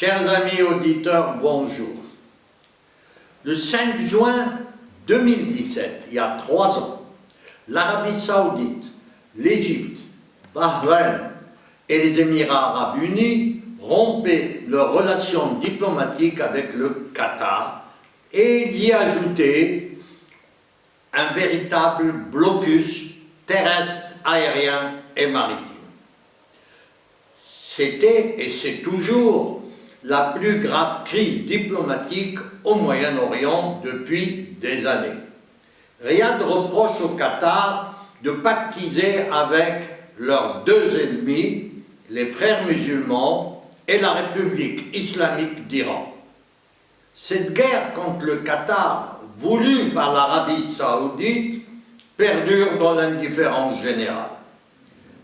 Chers amis auditeurs, bonjour. Le 5 juin 2017, il y a 3 ans, l'Arabie Saoudite, l'Égypte, Bahreïn et les Émirats Arabes Unis rompaient leurs relations diplomatiques avec le Qatar et y ajoutaient un véritable blocus terrestre, aérien et maritime. C'était et c'est toujours la plus grave crise diplomatique au Moyen-Orient depuis des années. Riyad reproche au Qatar de pactiser avec leurs deux ennemis, les frères musulmans et la République islamique d'Iran. Cette guerre contre le Qatar, voulue par l'Arabie Saoudite, perdure dans l'indifférence générale.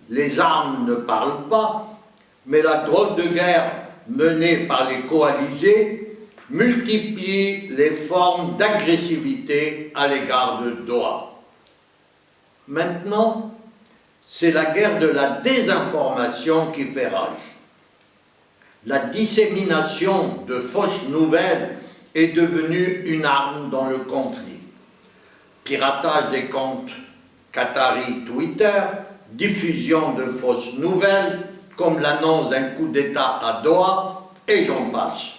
Les armes ne parlent pas, mais la drôle de guerre menée par les coalisés multiplie les formes d'agressivité à l'égard de Doha. Maintenant, c'est la guerre de la désinformation qui fait rage. La dissémination de fausses nouvelles est devenue une arme dans le conflit. Piratage des comptes qataris Twitter, diffusion de fausses nouvelles, comme l'annonce d'un coup d'État à Doha, et j'en passe.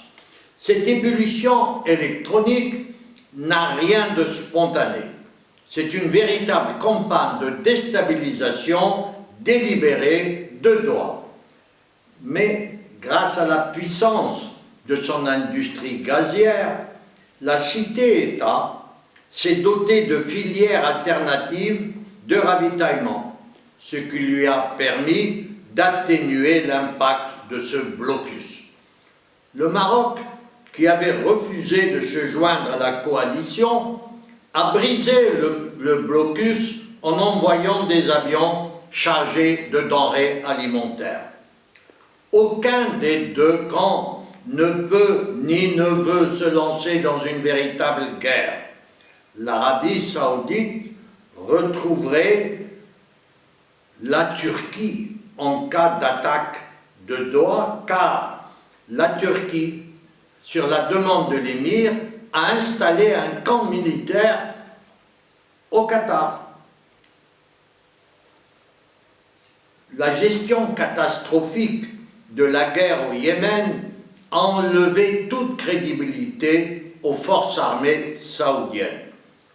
Cette ébullition électronique n'a rien de spontané. C'est une véritable campagne de déstabilisation délibérée de Doha. Mais grâce à la puissance de son industrie gazière, la cité-État s'est dotée de filières alternatives de ravitaillement, ce qui lui a permis d'atténuer l'impact de ce blocus. Le Maroc, qui avait refusé de se joindre à la coalition, a brisé le blocus en envoyant des avions chargés de denrées alimentaires. Aucun des deux camps ne peut ni ne veut se lancer dans une véritable guerre. L'Arabie Saoudite retrouverait la Turquie en cas d'attaque de Doha, car la Turquie, sur la demande de l'émir, a installé un camp militaire au Qatar. La gestion catastrophique de la guerre au Yémen a enlevé toute crédibilité aux forces armées saoudiennes.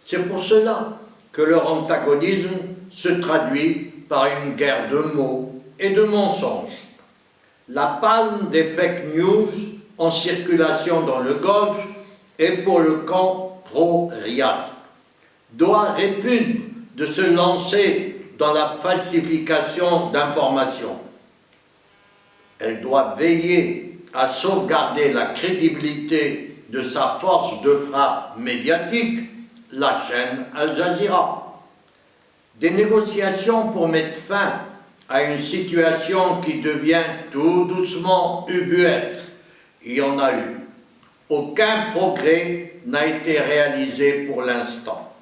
C'est pour cela que leur antagonisme se traduit par une guerre de mots et de mensonges. La palme des fake news en circulation dans le Golfe est pour le camp pro-Riyad. Doha répugne de se lancer dans la falsification d'informations. Elle doit veiller à sauvegarder la crédibilité de sa force de frappe médiatique, la chaîne Al Jazeera. Des négociations pour mettre fin à une situation qui devient tout doucement ubuesque. Il y en a eu. Aucun progrès n'a été réalisé pour l'instant.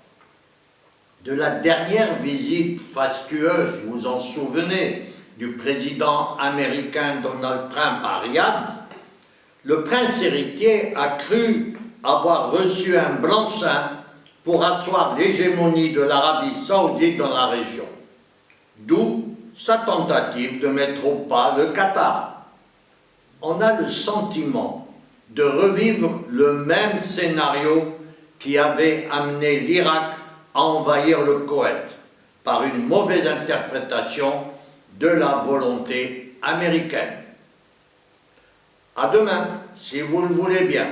De la dernière visite fastueuse, vous vous en souvenez, du président américain Donald Trump à Riyad, le prince héritier a cru avoir reçu un blanc-seing pour asseoir l'hégémonie de l'Arabie Saoudite dans la région. D'où sa tentative de mettre au pas le Qatar. On a le sentiment de revivre le même scénario qui avait amené l'Irak à envahir le Koweït par une mauvaise interprétation de la volonté américaine. À demain, si vous le voulez bien.